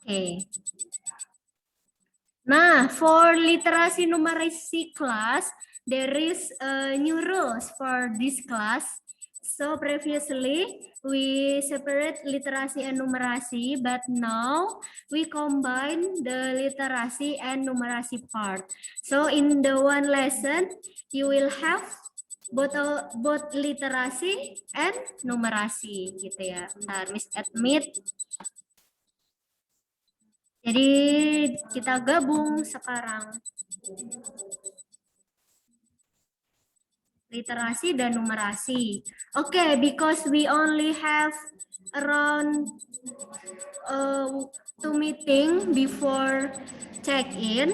Oke. Nah, for literasi numeracy class, there is new rules for this class. So previously we separate literasi and numeracy, but now we combine the literasi and numeracy part. So in the one lesson, you will have both literasi and numerasi gitu ya. Bentar, Miss admit. Jadi kita gabung sekarang. Literasi dan numerasi. Okay, because we only have around 2 meeting before check-in.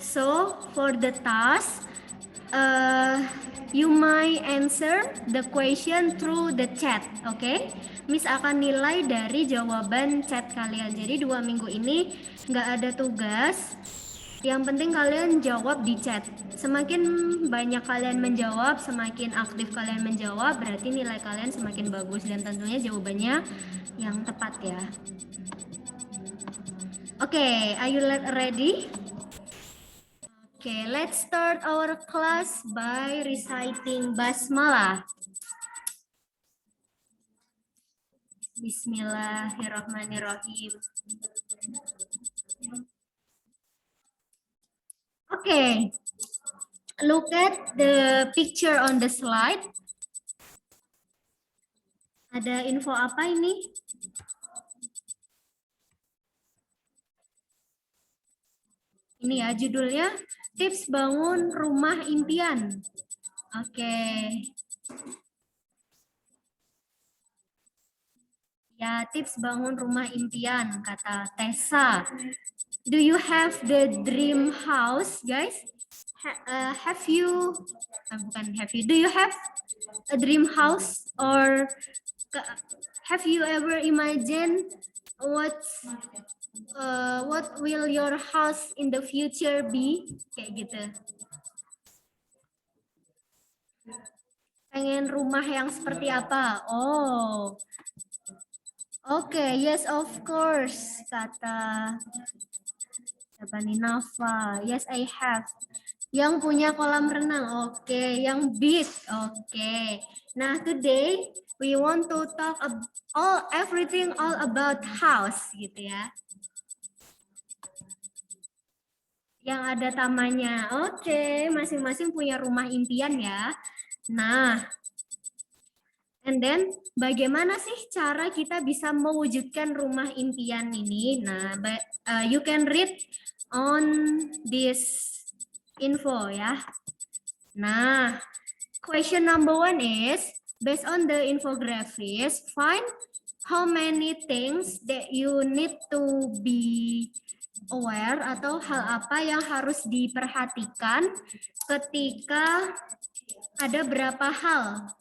So for the task, you might answer the question through the chat, okay? Miss akan nilai dari jawaban chat kalian. Jadi 2 minggu ini nggak ada tugas. Yang penting kalian jawab di chat. Semakin banyak kalian menjawab, semakin aktif kalian menjawab, berarti nilai kalian semakin bagus dan tentunya jawabannya yang tepat ya. Okay, are you ready? Okay, let's start our class by reciting basmalah. Bismillahirrahmanirrahim. Okay, look at the picture on the slide. Ada info apa ini? Ini ya judulnya, tips bangun rumah impian. Oke. Ya, tips bangun rumah impian, kata Tessa. Do you have the dream house, guys? Do you have a dream house, or have you ever imagined what will your house in the future be? Kayak gitu. Pengen rumah yang seperti apa? Oh, oke, yes of course, kata siapa nih, Nafa. Yes, I have. Yang punya kolam renang, oke. Yang big, oke. Nah, today we want to talk everything all about house, gitu ya. Yang ada tamannya, oke. Masing-masing punya rumah impian ya. Nah, and then bagaimana sih cara kita bisa mewujudkan rumah impian ini? Nah, you can read on this info ya. Nah, question number 1 is, based on the infographics, find how many things that you need to be aware atau hal apa yang harus diperhatikan ketika ada berapa hal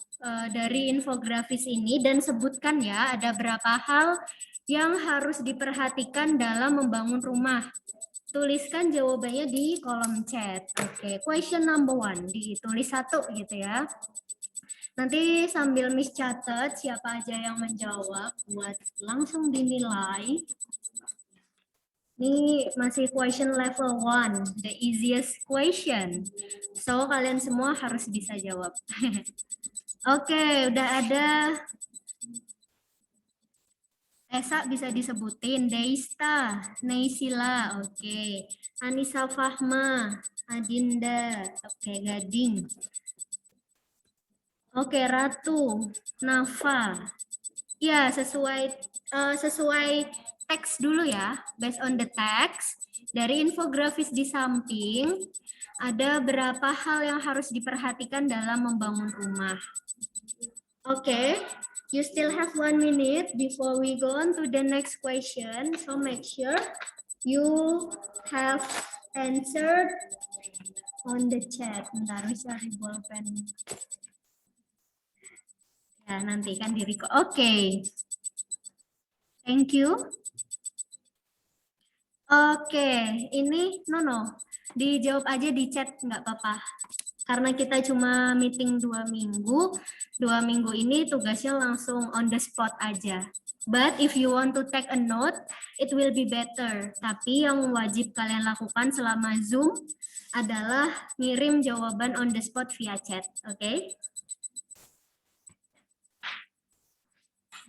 dari infografis ini, dan sebutkan ya ada berapa hal yang harus diperhatikan dalam membangun rumah. Tuliskan jawabannya di kolom chat. Oke, question number 1 ditulis 1 gitu ya. Nanti sambil Miss catat siapa aja yang menjawab buat langsung dinilai. Ini masih question level 1, the easiest question. So, kalian semua harus bisa jawab. Oke, udah ada. Esa bisa disebutin. Deista, Neisila, oke. Anissa Fahma, Adinda, oke, Gading. Oke, Ratu, Nafa. Ya, sesuai teks dulu ya. Based on the text, dari infografis di samping, ada berapa hal yang harus diperhatikan dalam membangun rumah. Oke, you still have 1 minute before we go on to the next question. So make sure you have answered on the chat. Bentar, cari bolpen. Ya, nanti kan diri. Oke. Thank you. Oke, ini no. Dijawab aja di chat, nggak apa-apa. Karena kita cuma meeting 2 minggu, 2 minggu ini tugasnya langsung on the spot aja. But if you want to take a note, it will be better. Tapi yang wajib kalian lakukan selama Zoom adalah ngirim jawaban on the spot via chat, oke? Okay?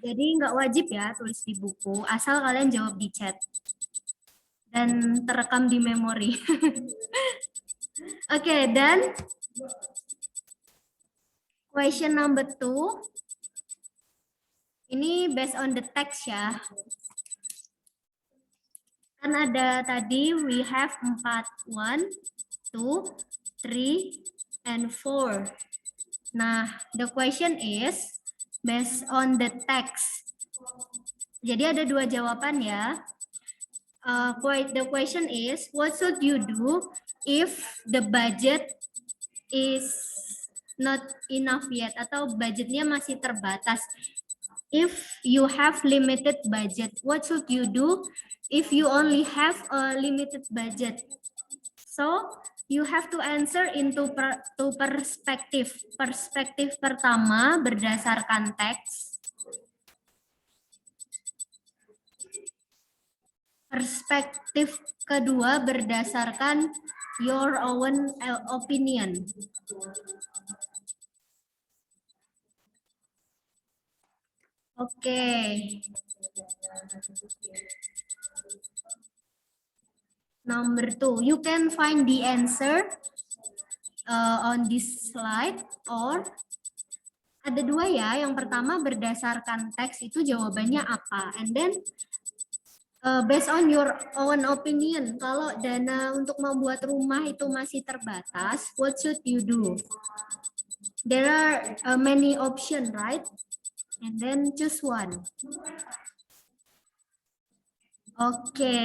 Jadi nggak wajib ya tulis di buku, asal kalian jawab di chat. Dan terekam di memori. Oke, okay, dan question number 2. Ini based on the text ya. Kan ada tadi we have 4, 1, 2, 3, and 4. Nah, the question is based on the text. Jadi ada 2 jawaban ya. The question is, what should you do if the budget is not enough yet? Atau budgetnya masih terbatas. If you have limited budget, what should you do if you only have a limited budget? So, you have to answer into perspektif. Perspektif pertama berdasarkan teks. Perspektif kedua berdasarkan your own opinion. Oke. Number 2, you can find the answer on this slide, or ada 2 ya. Yang pertama berdasarkan teks itu jawabannya apa, and then based on your own opinion, kalau dana untuk membuat rumah itu masih terbatas, what should you do? There are many options, right? And then choose one. Oke.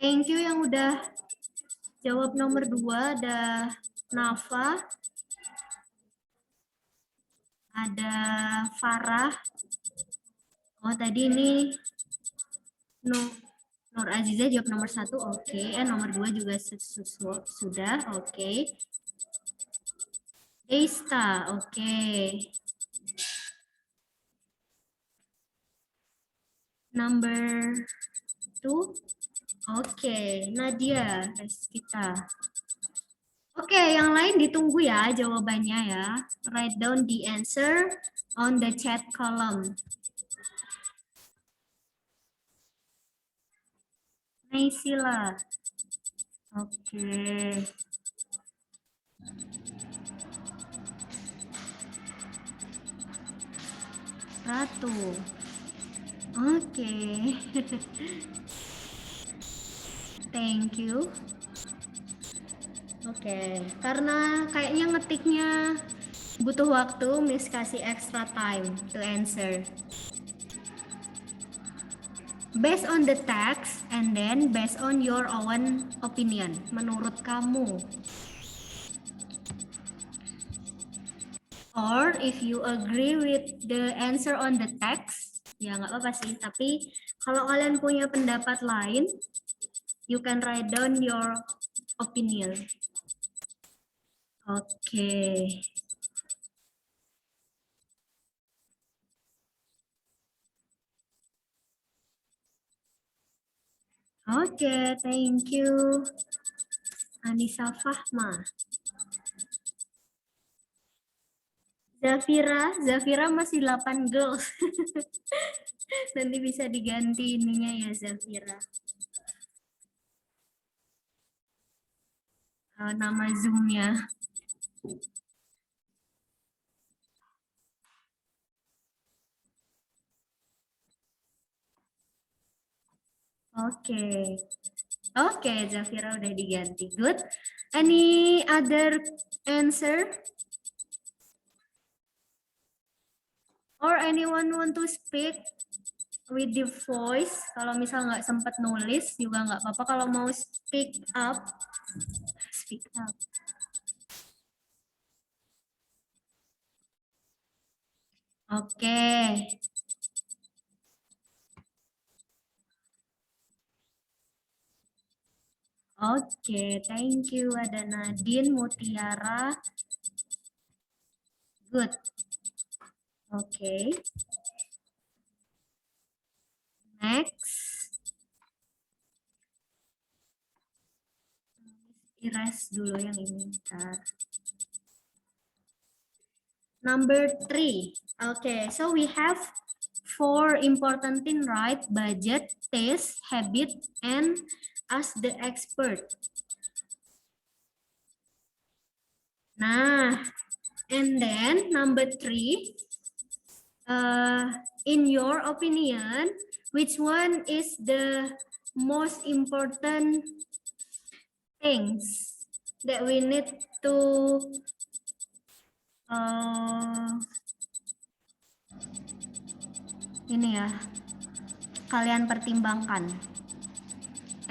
Thank you yang udah jawab nomor 2, ada Nafa, ada Farah. Oh, tadi ini Nur Aziza jawab nomor 1, oke. Nomor 2 juga sudah, oke. Deista, oke. Number 2, oke. Nadia, kita. Oke, yang lain ditunggu ya jawabannya ya. Write down the answer on the chat column. Naisila. Oke. Ratu. Oke. Thank you. Oke, karena kayaknya ngetiknya butuh waktu, Miss kasih extra time to answer. Based on the text and then based on your own opinion. Menurut kamu. Or if you agree with the answer on the text, ya nggak apa-apa sih. Tapi kalau kalian punya pendapat lain, you can write down your opinion. Oke. Oke, thank you. Anissa Fahma. Zafira masih 8 girls. Nanti bisa diganti ininya ya Zafira. Nama Zoom-nya. Oke, Zafira udah diganti. Good. Any other answer? Or anyone want to speak with the voice? Kalau misal nggak sempat nulis juga nggak apa-apa. Kalau mau speak up, speak up. Oke. Oke, thank you. Ada Nadine, Mutiara, Good. Okay. Next. Erase dulu yang ini. Bentar. Number 3. Okay, so we have 4 important things, right? Budget, taste, habit, and ask the expert. Nah, and then number 3, in your opinion, which one is the most important things that we need to ini ya, kalian pertimbangkan?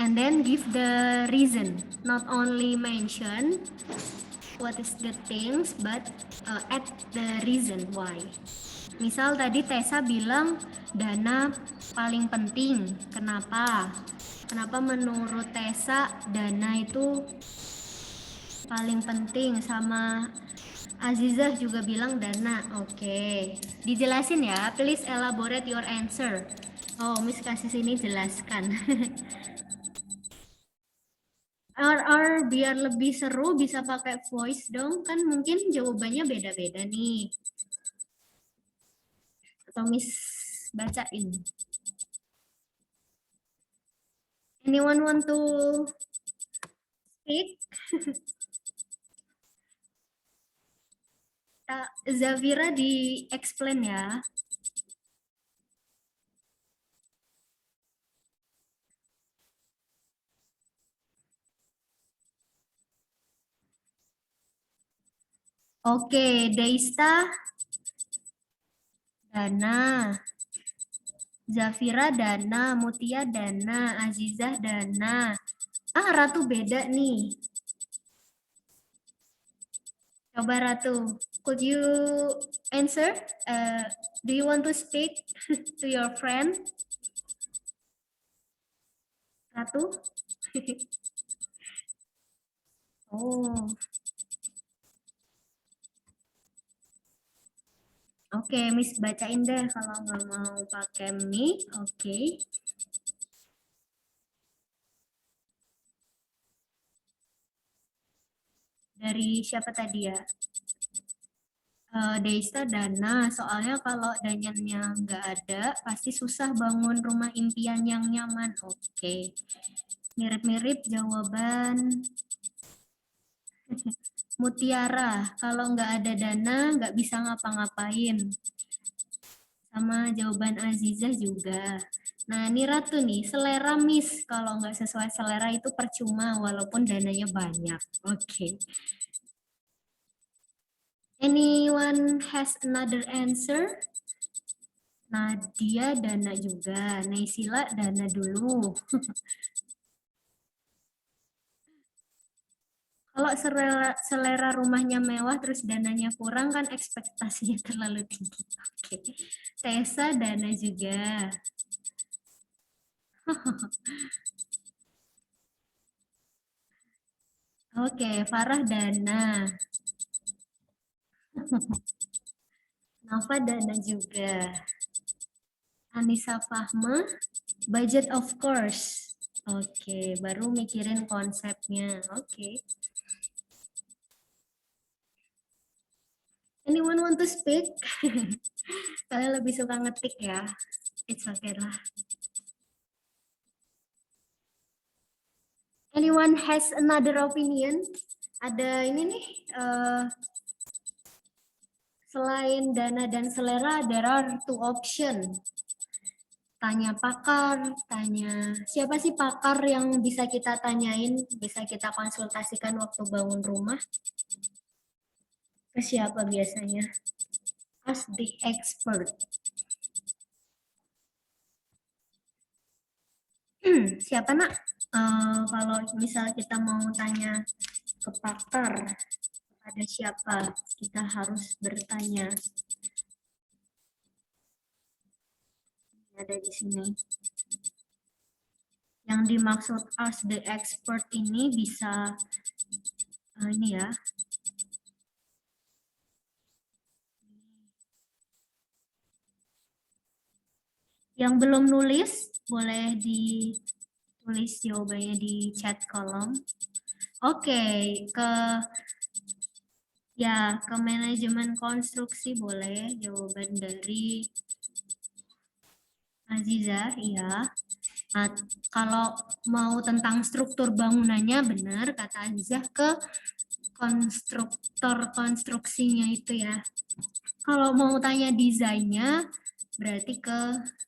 And then give the reason, not only mention what is the things, but add the reason why. Misal tadi Tessa bilang dana paling penting. Kenapa? Kenapa menurut Tessa dana itu paling penting? Sama Azizah juga bilang dana. Oke. Dijelasin ya. Please elaborate your answer. Oh, Miss kasih sini jelaskan. Or biar lebih seru bisa pakai voice dong. Kan mungkin jawabannya beda-beda nih. Atau Miss bacain. Anyone want to speak? Zafira di explain ya. Oke, Deista dana. Zafira dana, Mutia dana, Azizah dana. Ratu beda nih. Coba Ratu, could you answer? Do you want to speak to your friend? Ratu? Oh. Oke, Miss bacain deh kalau nggak mau pakai mic. Oke. Dari siapa tadi ya? Deista dana, soalnya kalau dananya nggak ada, pasti susah bangun rumah impian yang nyaman. Oke. Mirip-mirip jawaban Mutiara, kalau nggak ada dana, nggak bisa ngapa-ngapain. Sama jawaban Azizah juga. Nah, ini Ratu nih, selera Miss. Kalau nggak sesuai selera itu percuma, walaupun dananya banyak. Oke. Anyone has another answer? Nadia dana juga. Naisila dana dulu. Kalau selera rumahnya mewah terus dananya kurang kan ekspektasinya terlalu tinggi. Oke. Tessa dana juga. Oke, Farah dana. Nafa dana juga. Anissa Fahma, budget of course. Oke, baru mikirin konsepnya. Oke. Anyone want to speak? Kalian lebih suka ngetik ya? It's okay lah. Anyone has another opinion? Ada ini nih, selain dana dan selera, there are 2 option. Tanya pakar, tanya siapa sih pakar yang bisa kita tanyain, bisa kita konsultasikan waktu bangun rumah? Ke siapa biasanya? Ask the expert. Siapa nak? Kalau misal kita mau tanya ke pakar, ada siapa? Kita harus bertanya. Ada di sini. Yang dimaksud ask the expert ini bisa ini ya. Yang belum nulis, boleh ditulis jawabannya di chat kolom. Oke, ke manajemen konstruksi boleh jawaban dari Aziza, iya. Nah, kalau mau tentang struktur bangunannya benar kata Aziza ke konstruktor konstruksinya itu ya. Kalau mau tanya desainnya berarti ke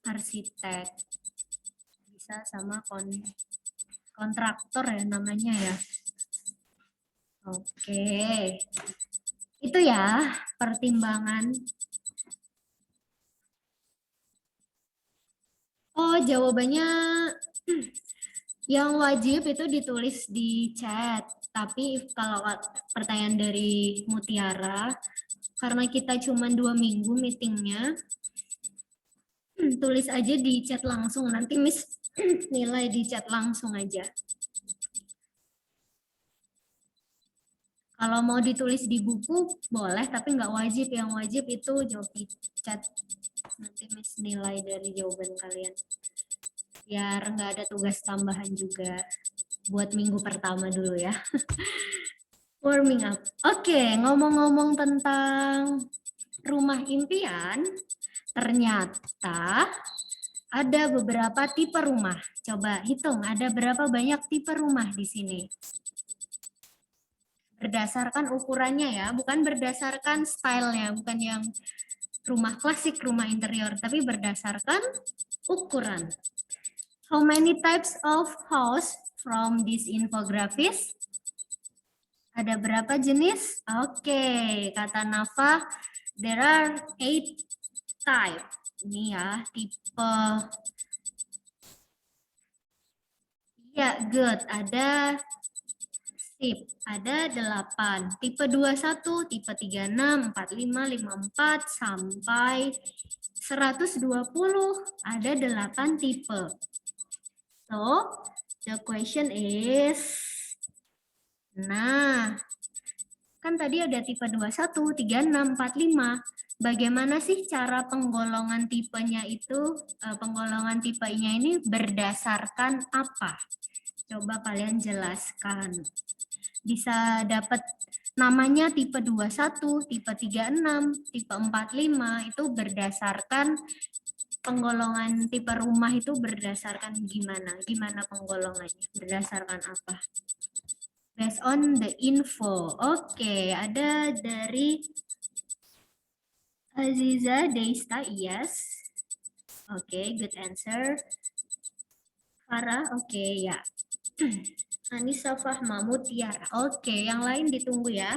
arsitek. Bisa sama kontraktor ya namanya ya. Oke. Itu ya pertimbangan. Oh, jawabannya yang wajib itu ditulis di chat. Tapi kalau pertanyaan dari Mutiara, karena kita cuma 2 minggu meetingnya, tulis aja di chat langsung. Nanti Miss nilai di chat langsung aja. Kalau mau ditulis di buku, boleh, tapi nggak wajib. Yang wajib itu jawab di chat. Nanti Miss nilai dari jawaban kalian. Biar nggak ada tugas tambahan juga. Buat minggu pertama dulu ya. Warming up. Oke, ngomong-ngomong tentang rumah impian, ternyata ada beberapa tipe rumah. Coba hitung, ada berapa banyak tipe rumah di sini? Berdasarkan ukurannya ya, bukan berdasarkan stylenya, bukan yang rumah klasik, rumah interior, tapi berdasarkan ukuran. How many types of house from this infographics? Ada berapa jenis? Oke, kata Nafa, there are 8 type. Ini ya, tipe. Ya, good. Ada sip. Ada 8. Tipe 21, tipe 36, 45, 54, sampai 120. Ada 8 tipe. So, the question is, nah, kan tadi ada tipe 21, 36, 45. Bagaimana sih cara penggolongan tipenya itu? Penggolongan tipenya ini berdasarkan apa? Coba kalian jelaskan. Bisa dapat namanya tipe 21, tipe 36, tipe 45 itu berdasarkan penggolongan tipe rumah itu berdasarkan gimana? Gimana penggolongannya? Berdasarkan apa? Based on the info. Oke, ada dari Aziza Deista, yes. Oke, good answer. Farah, oke ya. Anissa Fahma Mutiara. Oke, yang lain ditunggu ya.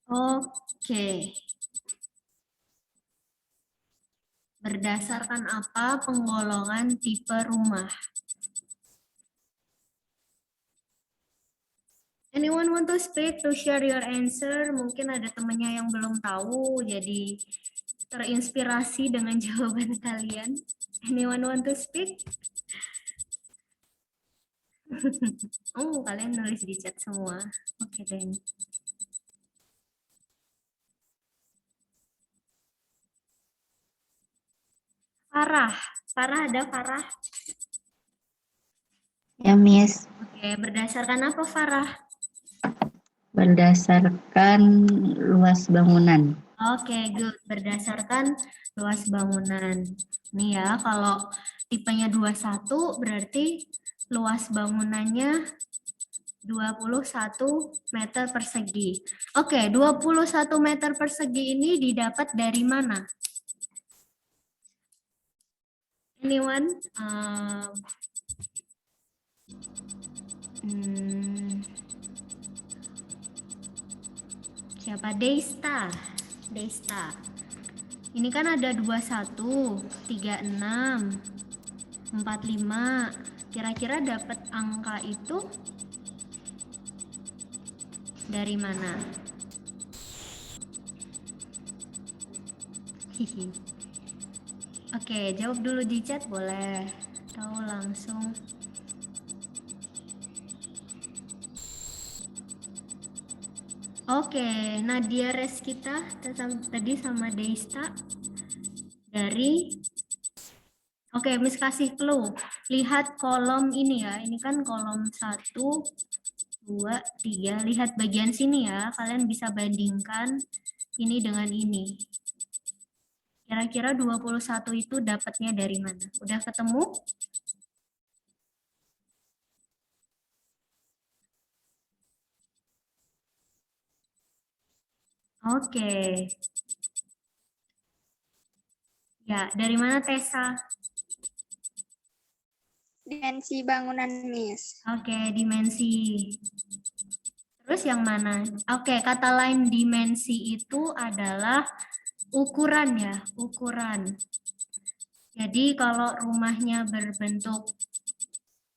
Oke. Berdasarkan apa penggolongan tipe rumah? Anyone want to speak to share your answer? Mungkin ada temennya yang belum tahu, jadi terinspirasi dengan jawaban kalian. Anyone want to speak? Oh, kalian nulis di chat semua. Oke, deh. Farah. Farah, ada Farah? Ya, Miss. Oke, berdasarkan apa Farah? Berdasarkan luas bangunan. Oke, good. Berdasarkan luas bangunan. Nih ya, kalau tipenya 21 berarti luas bangunannya 21 meter persegi. Oke, 21 meter persegi ini didapat dari mana? Anyone? Siapa? Deista. Deista. Ini kan ada 21, 36, 45. Kira-kira dapat angka itu dari mana? Hihi. Oke, jawab dulu di chat boleh. Tahu langsung. Oke, Nadia Reskita tadi sama Deista dari. Oke, Miss kasih clue. Lihat kolom ini ya. Ini kan kolom 1, 2, 3. Lihat bagian sini ya. Kalian bisa bandingkan ini dengan ini. Kira-kira 21 itu dapatnya dari mana? Udah ketemu? Oke. Ya, dari mana Tessa? Dimensi bangunan, Miss. Oke, dimensi. Terus yang mana? Oke, kata lain dimensi itu adalah ukuran ya, ukuran. Jadi kalau rumahnya berbentuk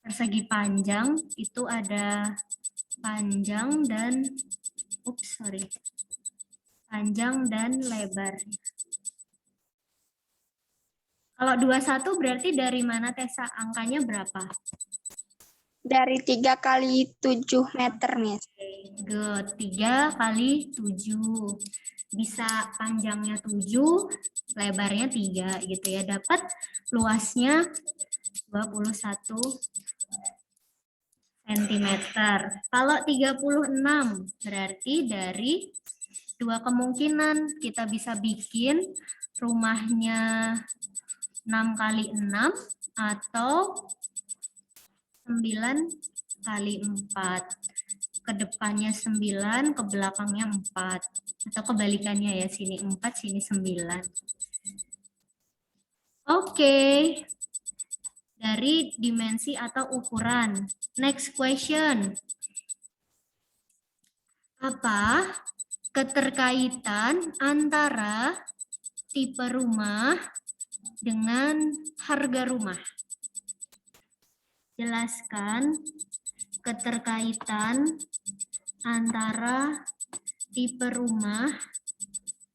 persegi panjang, itu ada panjang dan panjang dan lebar. Kalau 21 berarti dari mana Tessa? Angkanya berapa? Dari 3 kali 7 meter, Miss. Good. 3 kali 7. Bisa panjangnya 7, lebarnya 3 gitu ya. Dapat luasnya 21 cm. Kalau 36 berarti dari dua kemungkinan kita bisa bikin rumahnya 6 kali 6 atau 9 kali 4. Ke depannya 9, ke belakangnya 4. Atau kebalikannya ya, sini 4, sini 9. Oke. Dari dimensi atau ukuran. Next question. Apa keterkaitan antara tipe rumah dengan harga rumah? Jelaskan keterkaitan antara tipe rumah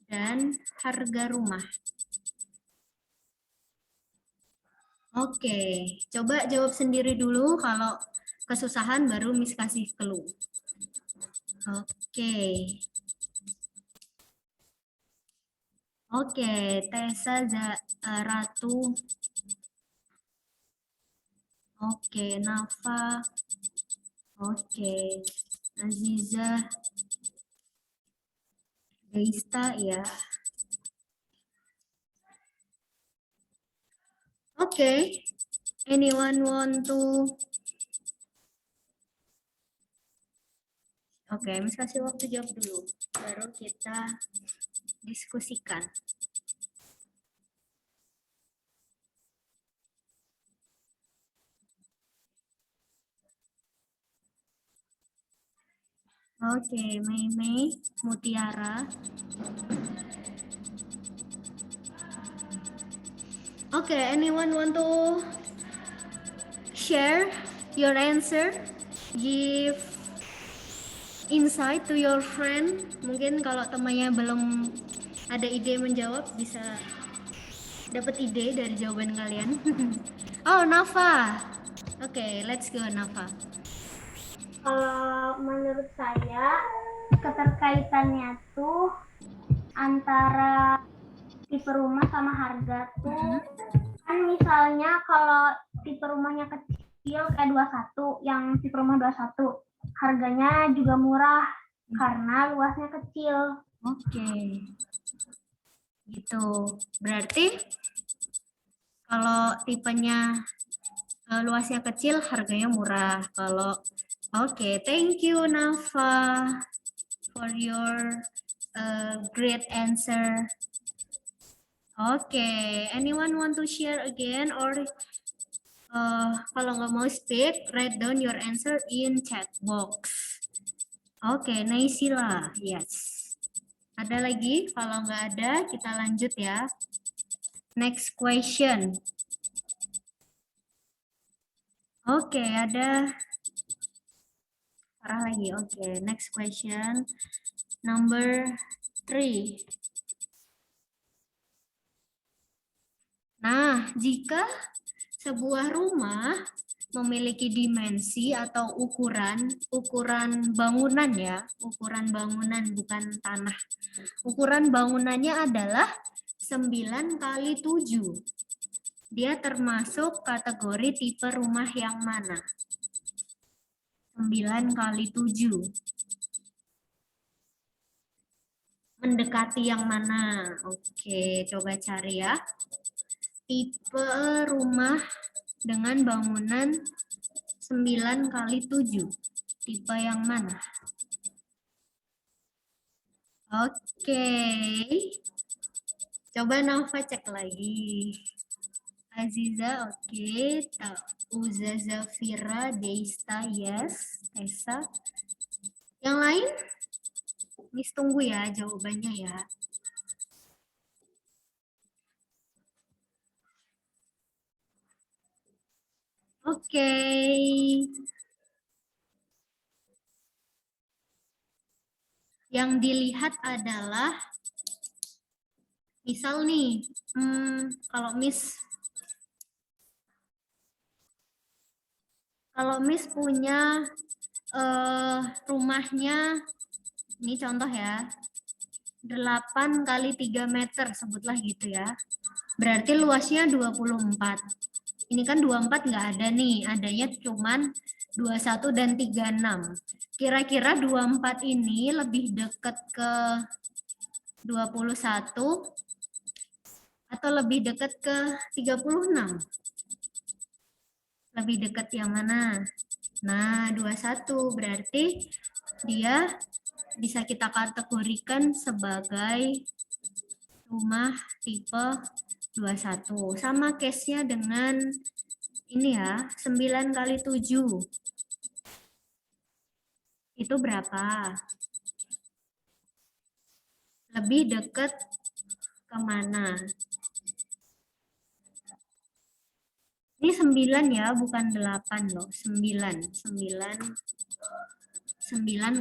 dan harga rumah. Oke, coba jawab sendiri dulu. Kalau kesusahan baru Miss kasih clue. Oke. Oke, Tessa, Ratu. Oke, Nafa. Oke, Aziza. Deista ya. Oke, anyone want to? Oke, Miss kasih waktu jawab dulu, baru kita diskusikan. Oke, Mei, Mutiara. Oke, anyone want to share your answer? Give insight to your friend. Mungkin kalau temannya belum ada ide menjawab, bisa dapat ide dari jawaban kalian. Oh, Nafa. Oke, let's go Nafa. Kalau menurut saya keterkaitannya tuh antara tipe rumah sama harga tuh kan misalnya kalau tipe rumahnya kecil kayak 21, yang tipe rumah 21 harganya juga murah karena luasnya kecil. Oke. Gitu. Berarti kalau tipenya luasnya kecil harganya murah. Kalau oke, thank you Nafa for your great answer. Oke, anyone want to share again or kalau nggak mau speak, write down your answer in chat box. Oke, Naisila, yes. Ada lagi? Kalau nggak ada, kita lanjut ya. Next question. Oke, ada Farah lagi. Oke, next question. Number 3. Nah, jika sebuah rumah memiliki dimensi atau ukuran bangunan ya, ukuran bangunan bukan tanah. Ukuran bangunannya adalah 9 kali 7. Dia termasuk kategori tipe rumah yang mana? 9 kali 7. Mendekati yang mana? Oke, coba cari ya. Tipe rumah dengan bangunan 9 kali 7. Tipe yang mana? Oke. Coba Nova cek lagi. Aziza, oke. Uza, Zafira, Deista, yes. Esa. Yang lain? Miss tunggu ya jawabannya ya. Oke. Yang dilihat adalah misal nih, kalau Miss punya rumahnya, ini contoh ya, 8 kali 3 meter, sebutlah gitu ya. Berarti luasnya 24. Ini kan 24 nggak ada nih, adanya cuman 21 dan 36. Kira-kira 24 ini lebih dekat ke 21 atau lebih dekat ke 36? Lebih dekat yang mana? Nah, 21 berarti dia bisa kita kategorikan sebagai rumah tipe 21. Sama case-nya dengan ini ya, 9 kali 7. Itu berapa? Lebih dekat kemana? Ini 9 ya, bukan 8 loh. 9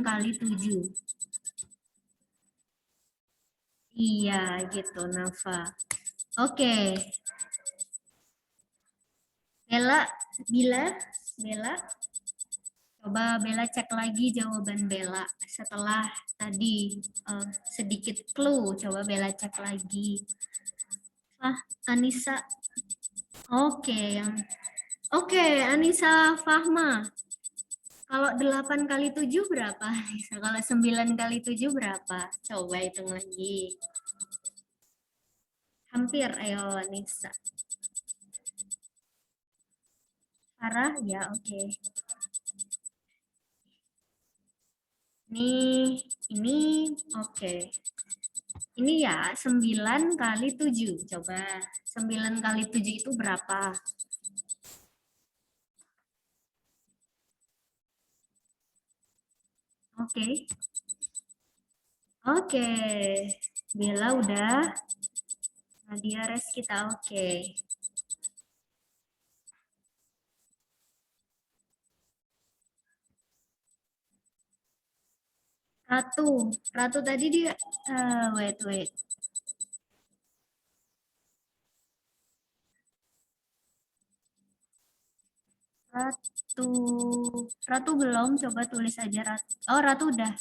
kali 7. Iya, gitu, Nafa. Oke. Bella. Coba Bella cek lagi jawaban Bella. Setelah tadi sedikit clue, coba Bella cek lagi. Anissa. Oke, Anissa Fahma. Kalau 8 kali 7 berapa? Kalau 9 kali 7 berapa? Coba hitung lagi. Hampir, ayo Anissa. Farah, ya oke. Ini oke. Ini ya 9 kali 7. Coba 9 kali 7 itu berapa? Oke. Bella udah. Nadia res kita oke. Ratu tadi dia wait. Ratu belum, coba tulis aja Ratu. Oh, Ratu udah.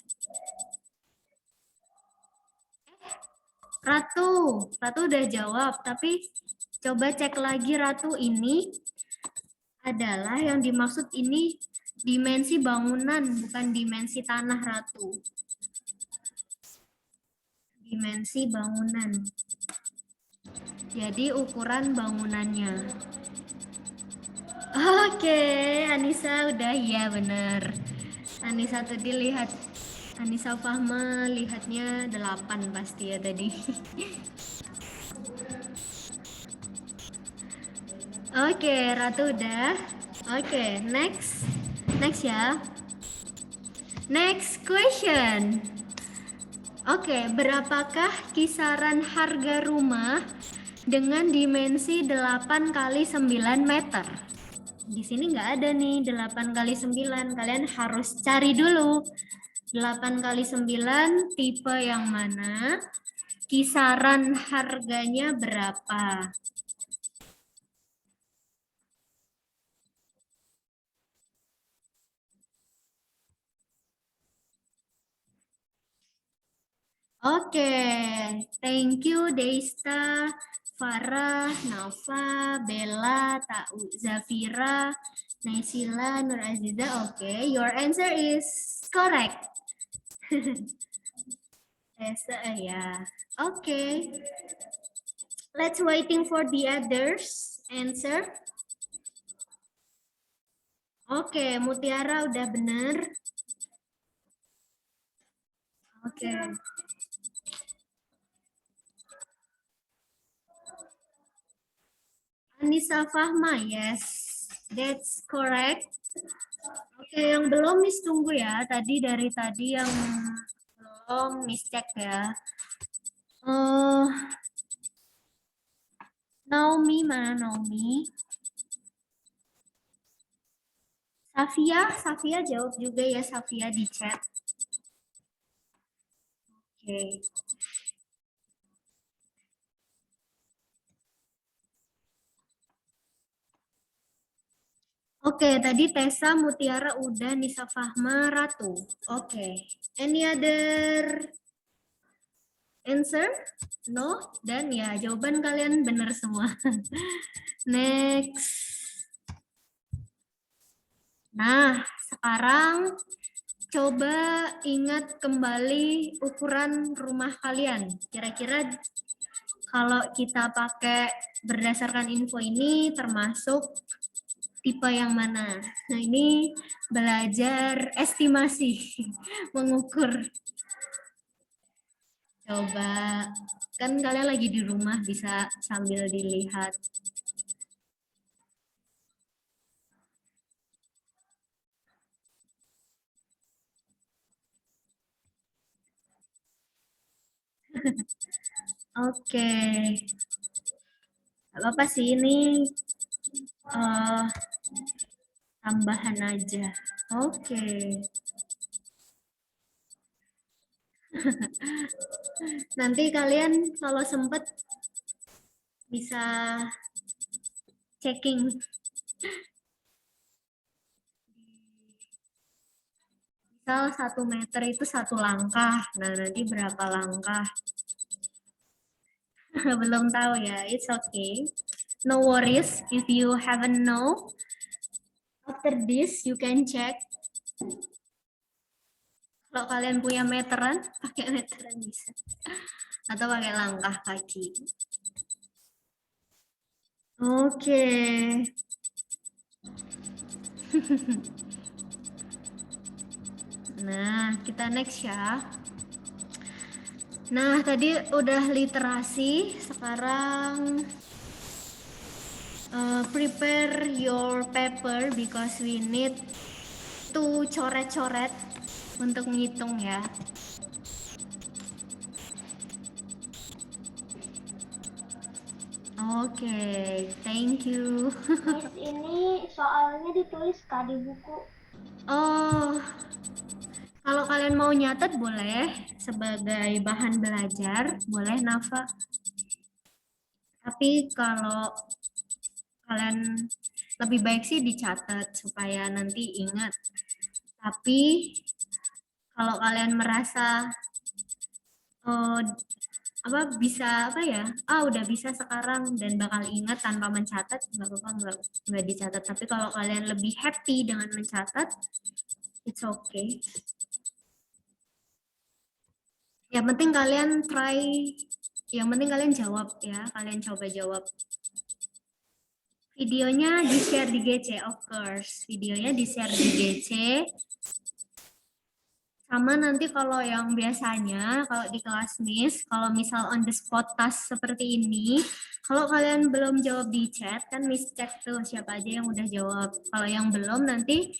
Ratu udah jawab, tapi coba cek lagi Ratu ini adalah yang dimaksud ini dimensi bangunan, bukan dimensi tanah Ratu. Dimensi bangunan. Jadi ukuran bangunannya. Oke, Anissa udah, ya bener. Anissa tadi lihat, Anissa Fahma lihatnya 8 pasti ya tadi. Oke, Ratu udah. Oke, next ya. Next question. Oke, berapakah kisaran harga rumah dengan dimensi 8 kali 9 meter? Di sini nggak ada nih 8 kali 9. Kalian harus cari dulu. 8 kali 9 tipe yang mana? Kisaran harganya berapa? Oke, thank you Deista, Farah, Nafa, Bella, Tau, Zafira, Naisila, Nur Aziza. Oke, your answer is correct. Tessa, ya. Oke. Let's waiting for the others answer. Oke, Mutiara udah bener. Oke. Anissa Fahma, yes. That's correct. Oke, yang belum Miss tunggu ya. Tadi dari tadi yang belum Miss cek ya. Naomi mana Naomi? Safia jawab juga ya Safia di chat. Oke. Oke, tadi Tessa, Mutiara udah, Nisa Fahma, Ratu. Oke. Any other answer? No? Dan ya, jawaban kalian benar semua. Next. Nah, sekarang coba ingat kembali ukuran rumah kalian. Kira-kira kalau kita pakai berdasarkan info ini termasuk tipe yang mana? Nah, ini belajar estimasi, mengukur. Coba, kan kalian lagi di rumah bisa sambil dilihat. Oke. Gak apa-apa sih, ini tambahan aja. Oke. Nanti kalian kalau sempet bisa checking. Misal 1 meter itu 1 langkah. Nah, nanti berapa langkah? Belum tahu ya, it's okay. No worries if you haven't know. After this, you can check. Kalau kalian punya meteran, pakai meteran bisa. Atau pakai langkah kaki. Oke. Nah, kita next ya. Nah, tadi udah literasi, sekarang prepare your paper because we need to coret-coret untuk menghitung ya. Oke, thank you. Miss, ini soalnya ditulis Kak di buku. Oh, kalau kalian mau nyatet boleh sebagai bahan belajar, boleh Nafa. Tapi kalau kalian lebih baik sih dicatat supaya nanti ingat. Tapi kalau kalian merasa udah bisa sekarang dan bakal ingat tanpa mencatat, nggak apa-apa, nggak dicatat. Tapi kalau kalian lebih happy dengan mencatat, it's okay. Yang penting kalian yang penting kalian jawab ya, kalian coba jawab. Videonya di-share di GC, of course. Videonya di-share di GC. Sama nanti kalau yang biasanya, kalau di kelas Miss, kalau misal on the spot task seperti ini, kalau kalian belum jawab di chat, kan Miss cek tuh siapa aja yang udah jawab. Kalau yang belum, nanti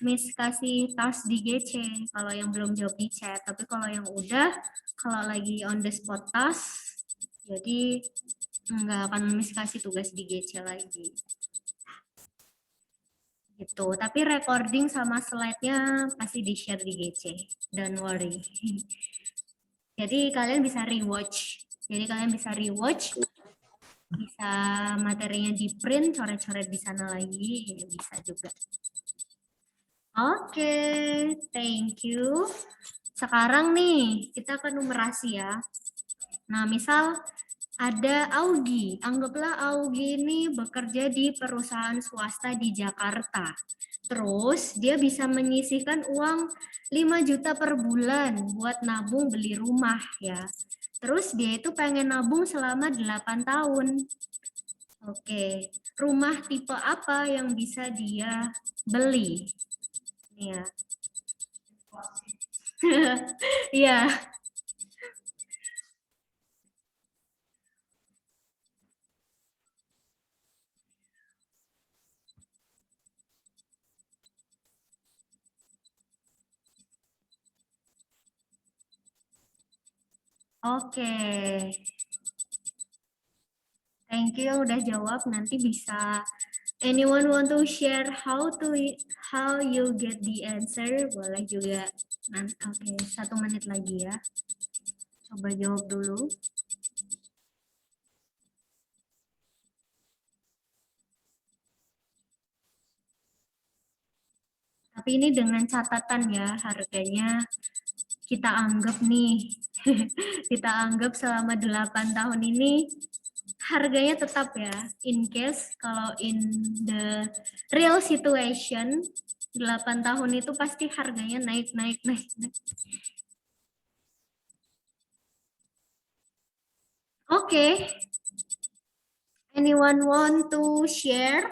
Miss kasih task di GC, kalau yang belum jawab di chat. Tapi kalau yang udah, kalau lagi on the spot task, jadi nggak akan Miss kasih tugas di GC lagi. Gitu. Tapi recording sama slide-nya pasti di-share di GC. Don't worry. Jadi kalian bisa rewatch. Bisa materinya di print, coret-coret di sana lagi, ya bisa juga. Oke, thank you. Sekarang nih, kita ke numerasi ya. Nah, misal ada Augie. Anggaplah Augie ini bekerja di perusahaan swasta di Jakarta. Terus dia bisa menyisihkan uang 5 juta per bulan buat nabung beli rumah ya. Terus dia itu pengen nabung selama 8 tahun. Oke, rumah tipe apa yang bisa dia beli? Nih ya. Iya. Oke. Thank you yang udah jawab. Nanti bisa anyone want to share how you get the answer? Boleh juga. Oke, 1 menit lagi ya. Coba jawab dulu. Tapi ini dengan catatan ya, harganya kita anggap nih, kita anggap selama 8 tahun ini harganya tetap ya. In case kalau in the real situation, 8 tahun itu pasti harganya naik. Oke. Anyone want to share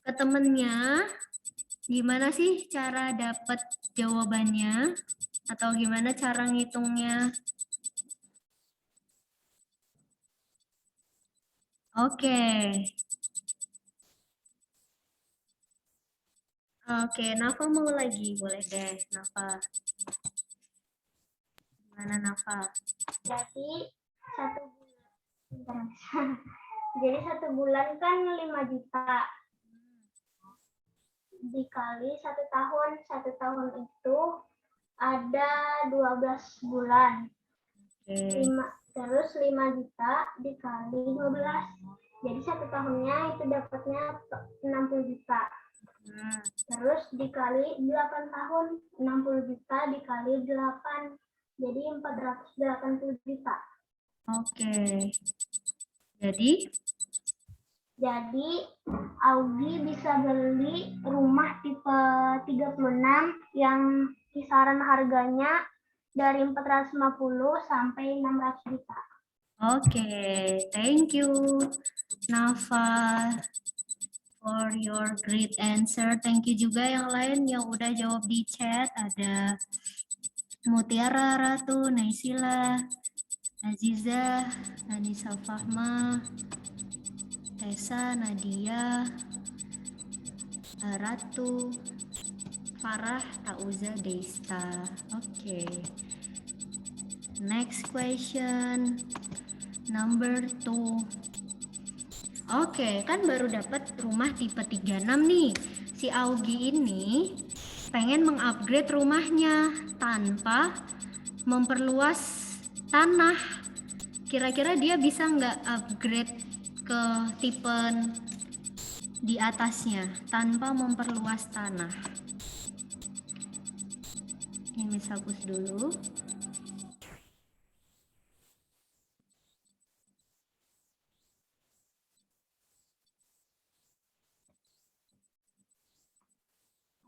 ke temennya? Gimana sih cara dapat jawabannya? Atau gimana cara ngitungnya? Oke. Oke, Nafa mau lagi. Boleh deh, Nafa. Gimana, Nafa? Jadi 1 bulan. Jadi 1 bulan kan 5 juta. Dikali 1 tahun. 1 tahun itu ada 12 bulan. Oke. Terus 5 juta dikali 12. Jadi 1 tahunnya itu dapatnya 60 juta. Terus dikali 8 tahun, 60 juta dikali 8. Jadi 480 juta. Oke. Jadi Augie bisa beli rumah tipe 36 yang kisaran harganya dari 450 sampai 600 juta. Oke, thank you Nafa for your great answer. Thank you juga yang lain yang udah jawab di chat. Ada Mutiara, Ratu, Naisila, Aziza, Anissa Fahma, Tessa, Nadia, Ratu, Farah, Tauza, Desta. Oke. Next question. Number 2. Oke, kan baru dapat rumah tipe 36 nih. Si Augie ini pengen mengupgrade rumahnya tanpa memperluas tanah. Kira-kira dia bisa nggak upgrade ke tipe di atasnya tanpa memperluas tanah? Ini hapus dulu.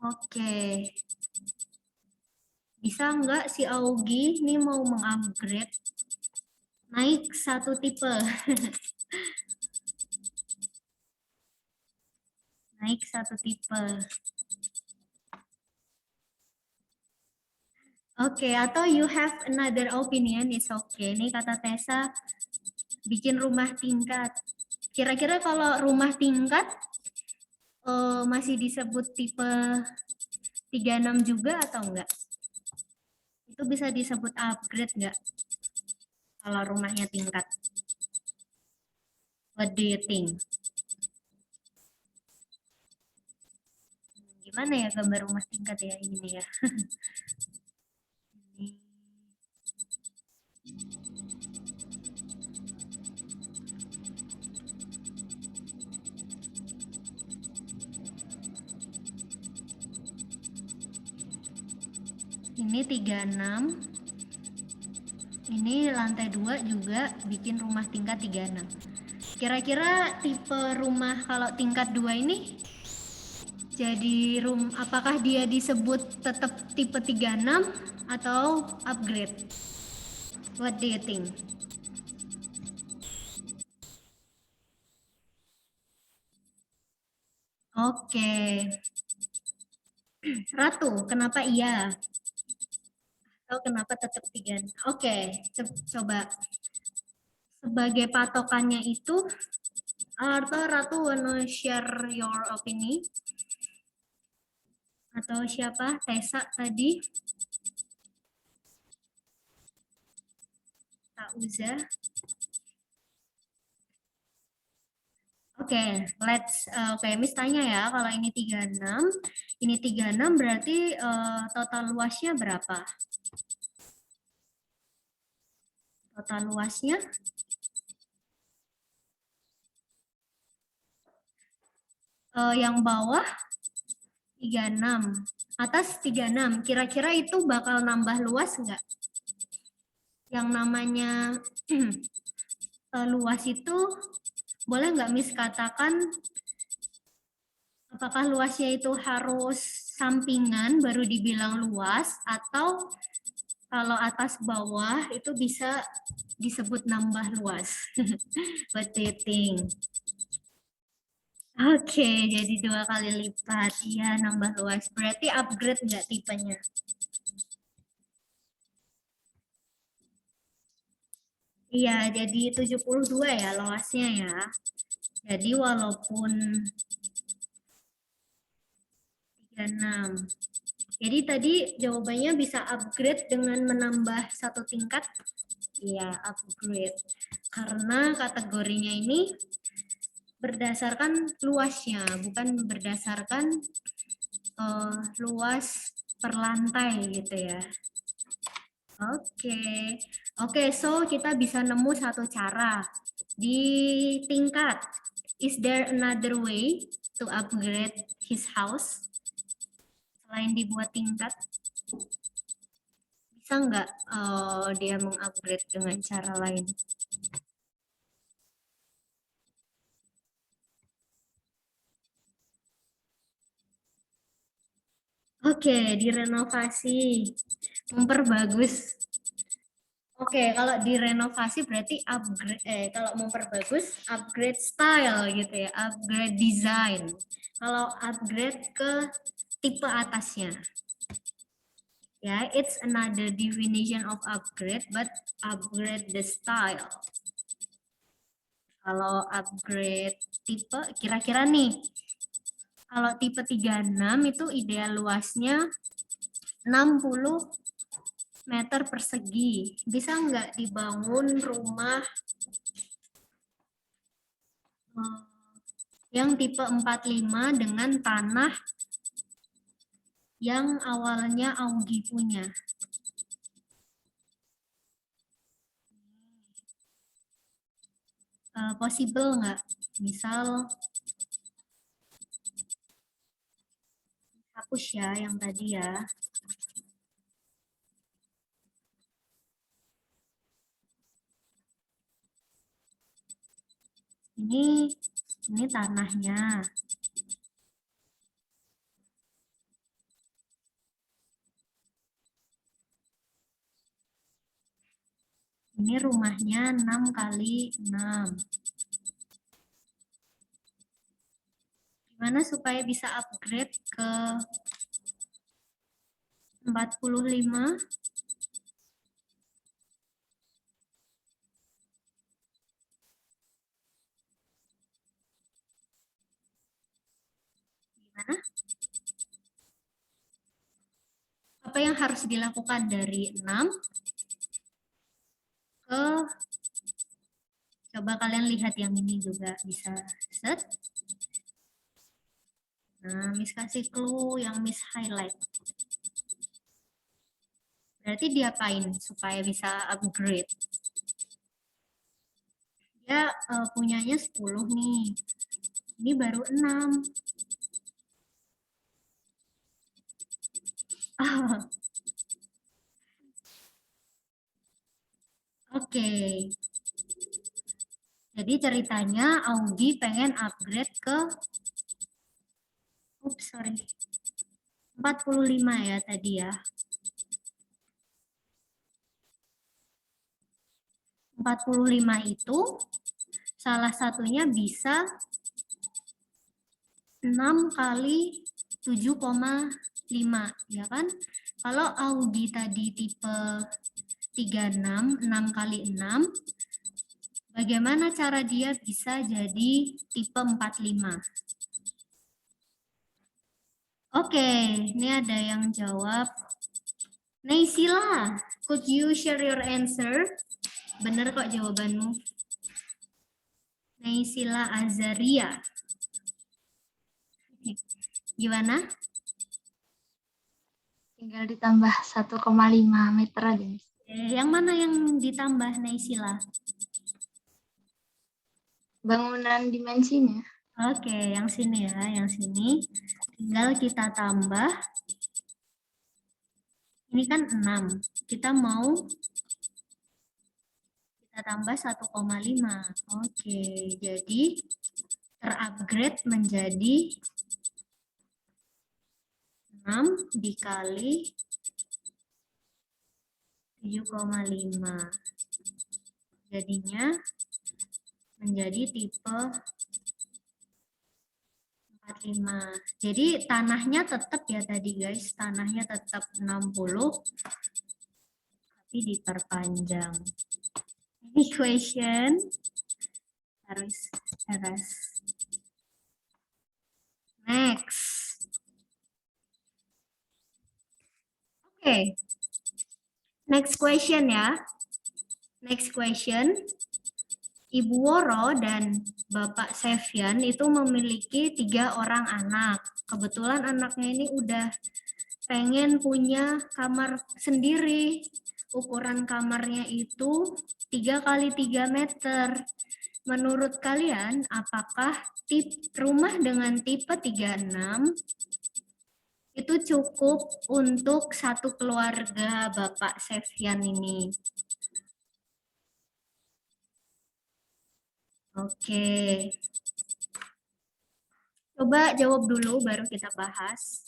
Oke. Bisa nggak si Augie ini mau mengupgrade naik 1 tipe? Naik 1 tipe. Oke, atau you have another opinion, it's okay. Nih kata Tessa, bikin rumah tingkat. Kira-kira kalau rumah tingkat masih disebut tipe 36 juga atau enggak? Itu bisa disebut upgrade enggak? Kalau rumahnya tingkat. What do you think? Gimana ya gambar rumah tingkat ya ini ya? Ini 36. Ini lantai 2 juga bikin rumah tingkat 36. Kira-kira tipe rumah kalau tingkat 2 ini jadi apakah dia disebut tetap tipe 36 atau upgrade? What do you think? Oke. Ratu, kenapa iya? Atau kenapa tetap 36? Oke, coba. Sebagai patokannya itu, atau Ratu wanna share your opinion? Atau siapa? Tessa tadi? Tauza? Oke, Miss tanya ya, kalau ini 36 berarti total luasnya berapa? Total luasnya yang bawah 36, atas 36. Kira-kira itu bakal nambah luas nggak? Yang namanya luas itu boleh nggak Miss katakan apakah luasnya itu harus sampingan baru dibilang luas, atau kalau atas bawah itu bisa disebut nambah luas? What do you think? Oke, jadi 2 kali lipat. Iya, nambah luas. Berarti upgrade nggak tipenya? Iya, jadi 72 ya luasnya ya. Jadi walaupun 36. Jadi tadi jawabannya bisa upgrade dengan menambah 1 tingkat. Iya, upgrade. Karena kategorinya ini berdasarkan luasnya, bukan berdasarkan luas per lantai gitu ya. Oke, so kita bisa nemu satu cara di tingkat. Is there another way to upgrade his house selain dibuat tingkat? Bisa nggak dia mengupgrade dengan cara lain? Oke, direnovasi, memperbagus. Oke, kalau direnovasi berarti upgrade, kalau memperbagus upgrade style gitu ya, upgrade design. Kalau upgrade ke tipe atasnya. Ya, it's another definition of upgrade, but upgrade the style. Kalau upgrade tipe, kira-kira nih, kalau tipe 36 itu ideal luasnya 60 meter persegi. Bisa nggak dibangun rumah yang tipe 45 dengan tanah yang awalnya Augie punya? Possible nggak? Misal hapus ya yang tadi ya. Ini tanahnya. Ini rumahnya 6 kali 6. Gimana supaya bisa upgrade ke 45? Gimana? Apa yang harus dilakukan dari 6 ke, coba kalian lihat yang ini juga bisa set. Nah, Miss kasih clue yang Miss highlight. Berarti diapain supaya bisa upgrade? Dia punyanya 10 nih. Ini baru 6. Oke. Jadi ceritanya Augie pengen upgrade ke 45 ya tadi ya. 45 itu salah satunya bisa 6 kali 7,5 ya kan? Kalau Augie tadi tipe 36, 6 kali 6, bagaimana cara dia bisa jadi tipe 45? Oke, ini ada yang jawab. Naysila, could you share your answer? Bener kok jawabanmu. Naysila Azaria. Gimana? Tinggal ditambah 1,5 meter aja, Miss. Yang mana yang ditambah Naysila? Bangunan dimensinya. Oke, yang sini ya, yang sini. Tinggal kita tambah. Ini kan 6. Kita tambah 1,5. Oke, jadi terupgrade menjadi 6 dikali 7,5. Jadinya menjadi tipe 45. Jadi tanahnya tetap ya tadi guys, tanahnya tetap 60 tapi diperpanjang. Ini question harus next. Oke. Next question ya. Next question. Ibu Woro dan Bapak Sevian itu memiliki 3 orang anak. Kebetulan anaknya ini udah pengen punya kamar sendiri. Ukuran kamarnya itu 3 kali 3 meter. Menurut kalian, apakah rumah dengan tipe 36 itu cukup untuk satu keluarga Bapak Sevian ini? Oke. Coba jawab dulu baru kita bahas.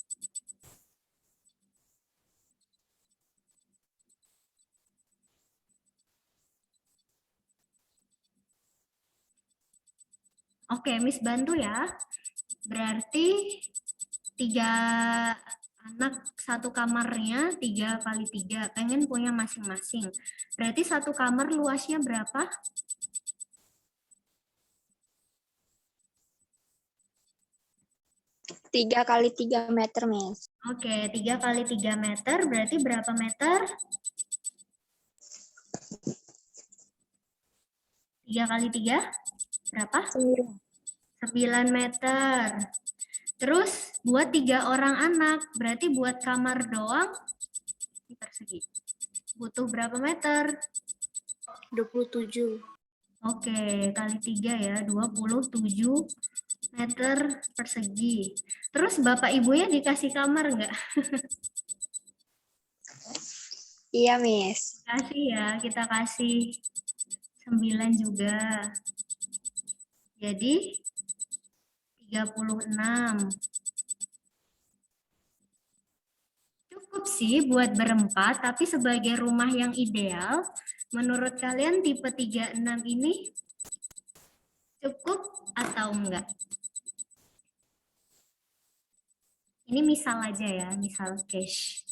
Oke, Miss bantu ya. Berarti 3 anak satu kamarnya 3 kali 3. Pengen punya masing-masing. Berarti satu kamar luasnya berapa? 3 kali 3 meter, Miss. Oke, 3 kali 3 meter berarti berapa meter? 3 kali 3 berapa? 9 meter. Terus buat 3 orang anak, berarti buat kamar doang persegi. Butuh berapa meter? 27. Oke, kali 3 ya, 27 meter persegi. Terus bapak ibunya dikasih kamar nggak? Iya, Miss. Kasih ya, kita kasih 9 juga. Jadi 36. Cukup sih buat berempat, tapi sebagai rumah yang ideal, menurut kalian tipe 36 ini cukup atau enggak? Ini misal aja ya, misal cash.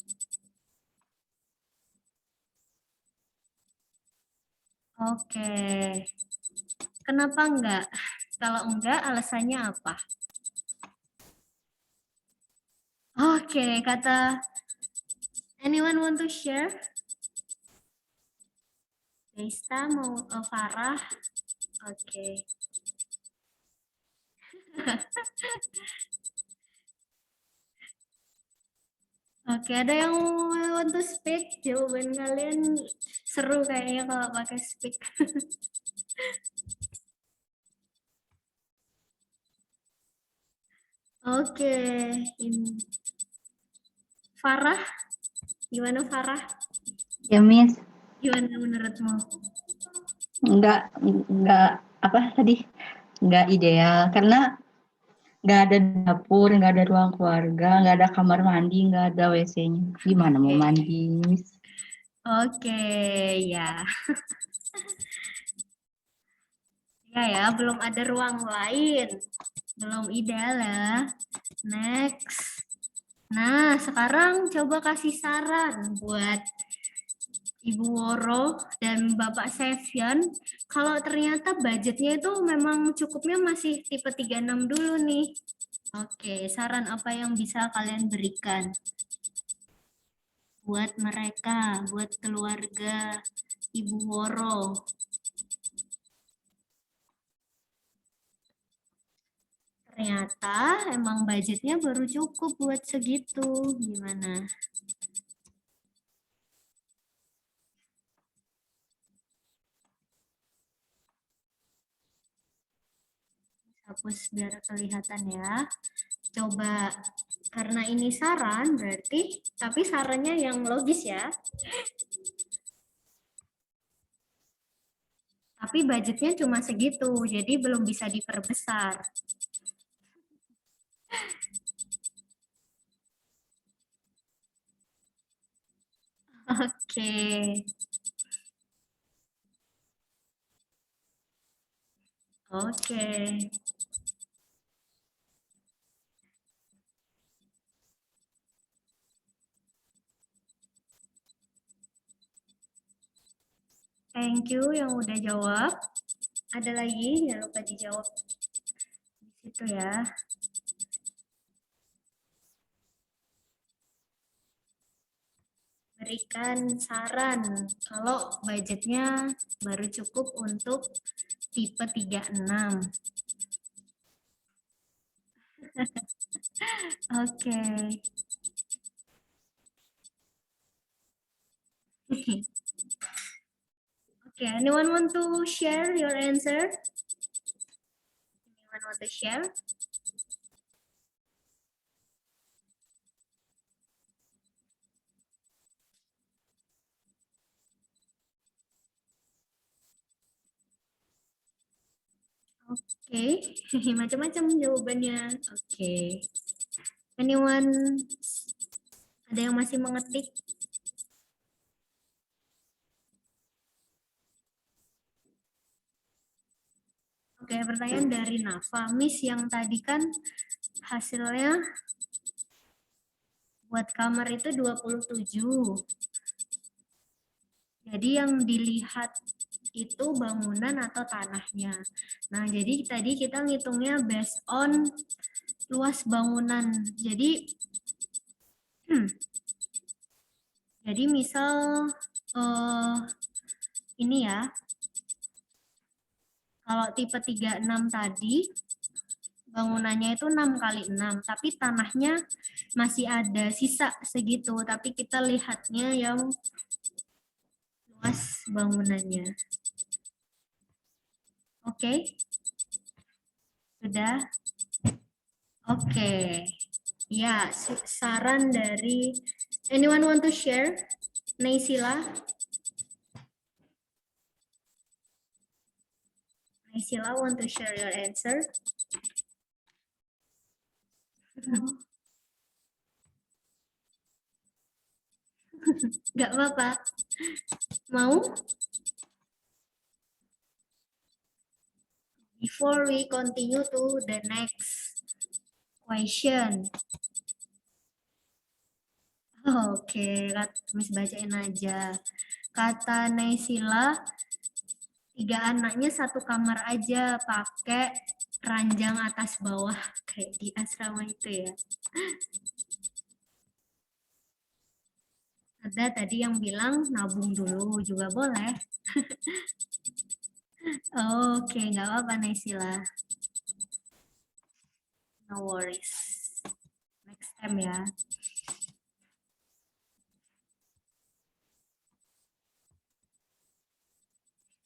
Oke. Kenapa enggak? Kalau enggak, alasannya apa? Oke, kata anyone want to share? Desta mau Farah? Oke. Oke, ada yang want to speak? Jawaban kalian seru kayaknya kalau pakai speak. Oke, ini Farah, gimana Farah? Ya, Miss. Gimana menurutmu? nggak apa tadi, nggak ideal karena nggak ada dapur, nggak ada ruang keluarga, nggak ada kamar mandi, nggak ada WC-nya. Gimana mau Oke. mandi, Miss? Oke, ya. Ya, belum ada ruang lain. Belum ideal ya. Next. Nah, sekarang coba kasih saran buat Ibu Woro dan Bapak Sevian. Kalau ternyata budgetnya itu memang cukupnya masih tipe 36 dulu nih. Oke, saran apa yang bisa kalian berikan buat mereka, buat keluarga Ibu Woro? Ternyata emang budgetnya baru cukup buat segitu. Gimana? Hapus biar kelihatan ya. Coba, karena ini saran berarti, tapi sarannya yang logis ya. Tapi budgetnya cuma segitu, jadi belum bisa diperbesar. Oke. Oke. Thank you yang udah jawab. Ada lagi? Jangan lupa dijawab di situ ya. Berikan saran kalau budgetnya baru cukup untuk tipe 36. Oke. Okay, anyone want to share your answer? Anyone want to share? Oke, macam-macam jawabannya. Oke. Anyone ada yang masih mengetik? Oke, pertanyaan dari Nafa. Miss, yang tadi kan hasilnya buat kamar itu 27. Jadi yang dilihat itu bangunan atau tanahnya. Nah, jadi tadi kita ngitungnya based on luas bangunan. Jadi jadi misal ini ya. Kalau tipe 36 tadi bangunannya itu 6 kali 6, tapi tanahnya masih ada sisa segitu, tapi kita lihatnya yang luas bangunannya. Oke? Sudah? Oke. Ya, saran dari anyone want to share? Naysila? Naysila want to share your answer? Gak apa-apa. Mau? Before we continue to the next question. Oke, Miss bacain aja. Kata Naysila, 3 anaknya satu kamar aja, pakai ranjang atas bawah kayak di asrama itu ya. Ada tadi yang bilang nabung dulu juga boleh. Oke, nggak apa-apa Naysila. No worries. Next time ya.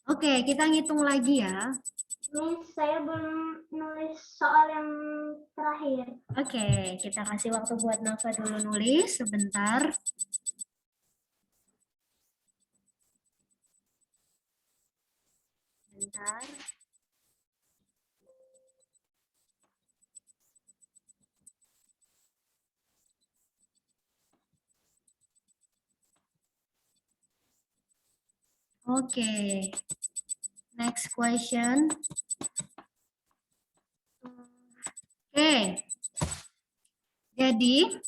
Oke, kita ngitung lagi ya. Miss, saya belum nulis soal yang terakhir. Oke, kita kasih waktu buat Nafa dulu nulis sebentar. Bentar. Oke. Next question. Oke. Jadi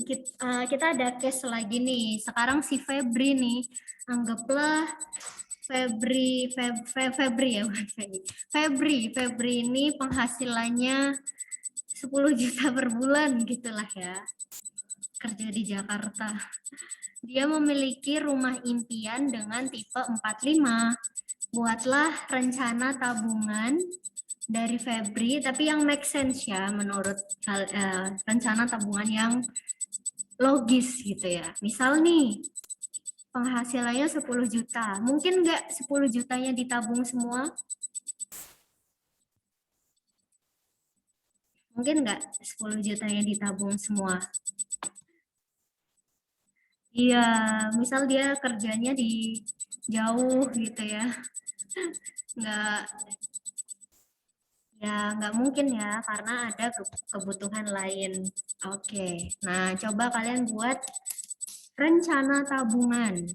kita ada case lagi nih. Sekarang si Febri nih. Anggaplah Febri ya, bukan Febri. Febri ini penghasilannya 10 juta per bulan gitulah ya. Kerja di Jakarta. Dia memiliki rumah impian dengan tipe 45. Buatlah rencana tabungan dari Febri, tapi yang make sense ya menurut rencana tabungan yang logis gitu ya. Misal nih, penghasilannya 10 juta. Mungkin nggak 10 jutanya ditabung semua? Mungkin nggak 10 jutanya ditabung semua? Iya, misal dia kerjanya di jauh gitu ya. Nggak mungkin ya, karena ada kebutuhan lain. Oke, nah coba kalian buat rencana tabungan.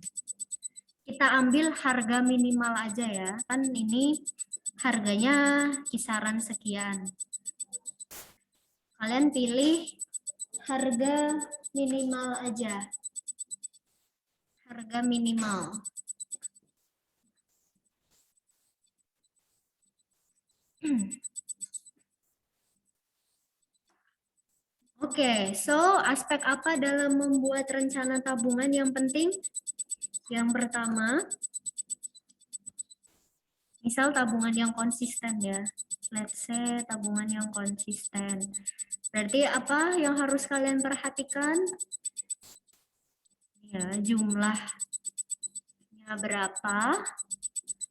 Kita ambil harga minimal aja ya, kan ini harganya kisaran sekian. Kalian pilih harga minimal aja. Harga minimal. Oke, so aspek apa dalam membuat rencana tabungan yang penting? Yang pertama, misal tabungan yang konsisten ya. Let's say tabungan yang konsisten. Berarti apa yang harus kalian perhatikan? Ya, jumlahnya berapa?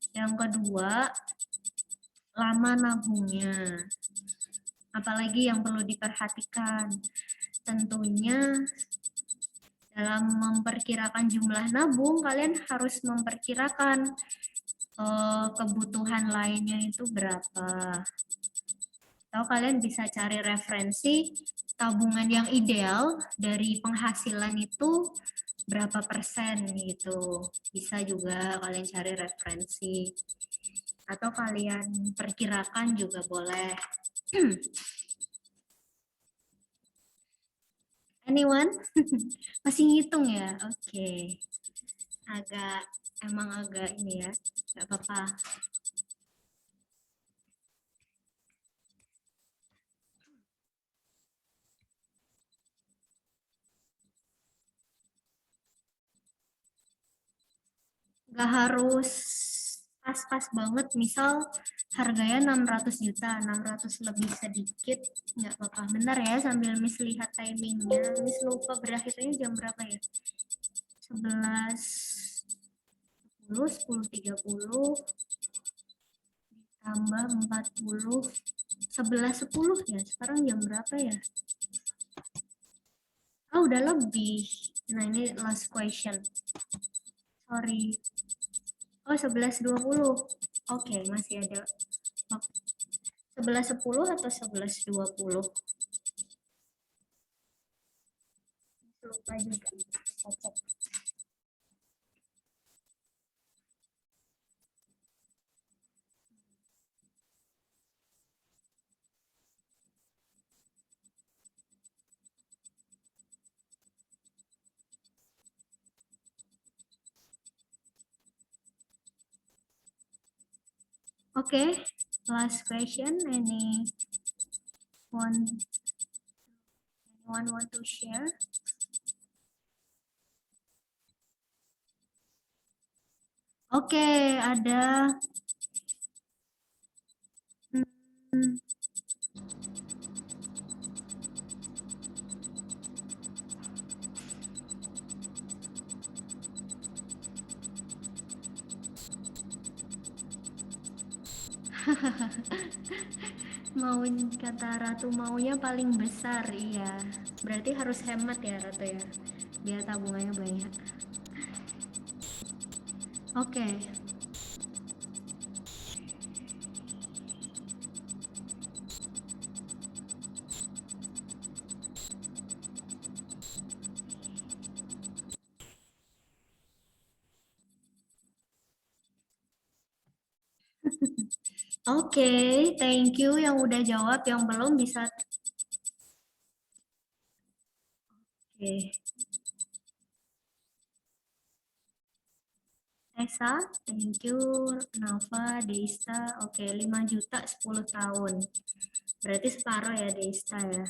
Yang kedua, lama nabungnya. Apalagi yang perlu diperhatikan? Tentunya dalam memperkirakan jumlah nabung, kalian harus memperkirakan kebutuhan lainnya itu berapa. Atau kalian bisa cari referensi tabungan yang ideal dari penghasilan itu berapa persen gitu. Bisa juga kalian cari referensi. Atau kalian perkirakan juga boleh. Anyone? Masih ngitung ya? Oke. Emang agak ini ya. Gak apa-apa. Gak harus pas-pas banget, misal harganya 600 juta, 600 lebih sedikit, nggak apa-apa. Bentar ya, sambil Miss lihat timingnya. Miss lupa berakhirnya jam berapa ya? 11.10, 10.30, ditambah 40, 11.10 ya, sekarang jam berapa ya? Oh, udah lebih. Nah, ini last question. Sorry. Oh, 11.20. Oke, masih ada. 11.10 atau 11.20? Lupa juga. Kita cek. Okay, last question. Anyone want to share? Oke, ada. Mau kata Ratu maunya paling besar, iya. Berarti harus hemat ya Ratu ya, biar tabungannya banyak. Oke. Oke, thank you yang udah jawab, yang belum bisa. Oke. Tessa, thank you. Nava, Deista, oke 5 juta 10 tahun. Berarti separuh ya Deista ya.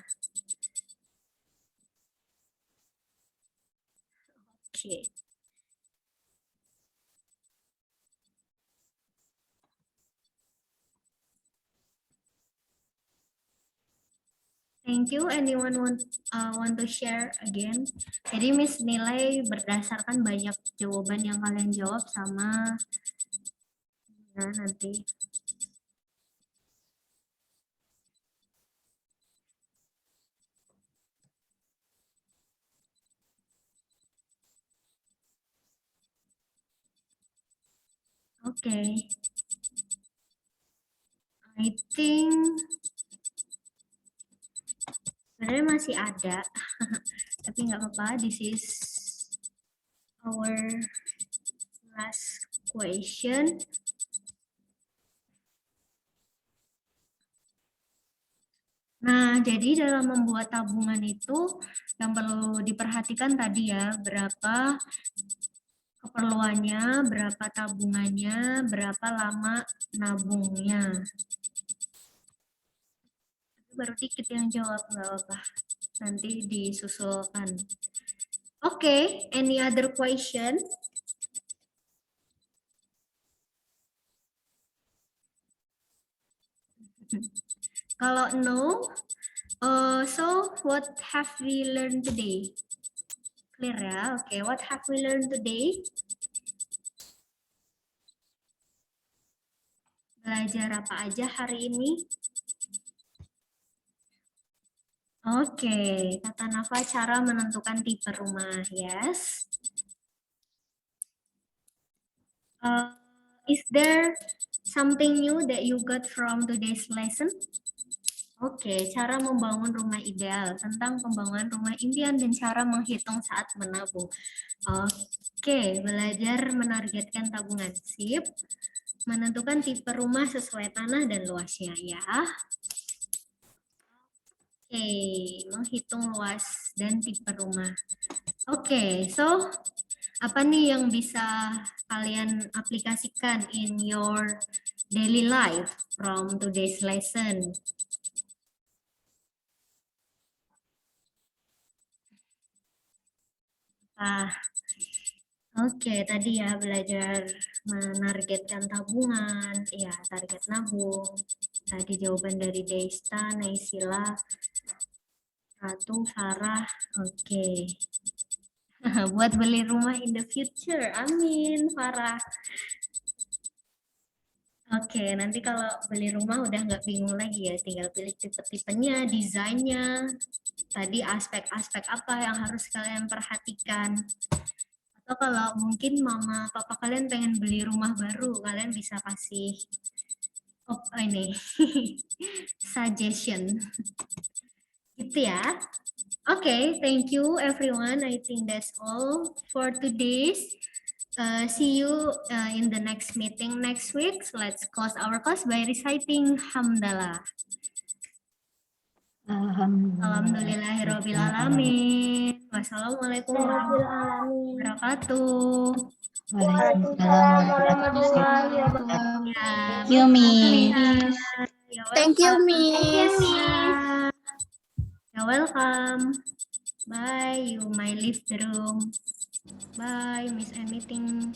Oke. Thank you. Anyone want to share again? Jadi Miss nilai berdasarkan banyak jawaban yang kalian jawab sama ya nanti. Oke. I think sebenarnya masih ada, tapi nggak apa-apa. This is our last question. Nah, jadi dalam membuat tabungan itu yang perlu diperhatikan tadi ya, berapa keperluannya, berapa tabungannya, berapa lama nabungnya. Baru dikit yang jawab, nggak apa-apa. Nanti disusulkan. Oke, any other question? Kalau no, so what have we learned today? Clear ya? Oke, what have we learned today? Belajar apa aja hari ini? Oke, kata Nafa cara menentukan tipe rumah, yes. Is there something new that you got from today's lesson? Oke, cara membangun rumah ideal, tentang pembangunan rumah impian dan cara menghitung saat menabung. Oke, belajar menargetkan tabungan. Sip. Menentukan tipe rumah sesuai tanah dan luasnya ya. Oke, menghitung luas dan tipe rumah. Oke, so apa nih yang bisa kalian aplikasikan in your daily life from today's lesson? Oke, tadi ya belajar menargetkan tabungan, ya target nabung. Tadi jawaban dari Deista, Naisila, Ratu, Farah. Oke. Buat beli rumah in the future. Amin, Farah. Oke, nanti kalau beli rumah udah nggak bingung lagi ya, tinggal pilih tipe-tipenya, desainnya, tadi aspek-aspek apa yang harus kalian perhatikan. Atau kalau mungkin mama papa kalian pengen beli rumah baru, kalian bisa kasih ini suggestion. Gitu ya. Okay, thank you everyone. I think that's all for today's. See you in the next meeting next week. So let's close our class by reciting Hamdalah. Alhamdulillahirrahmanirrahim. Wassalamualaikum warahmatullahi wabarakatuh. Waalaikumsalam warahmatullahi wabarakatuh. Thank you, Miss. Thank you, Miss. You're welcome. Bye. You may leave the room. Bye. Miss anything.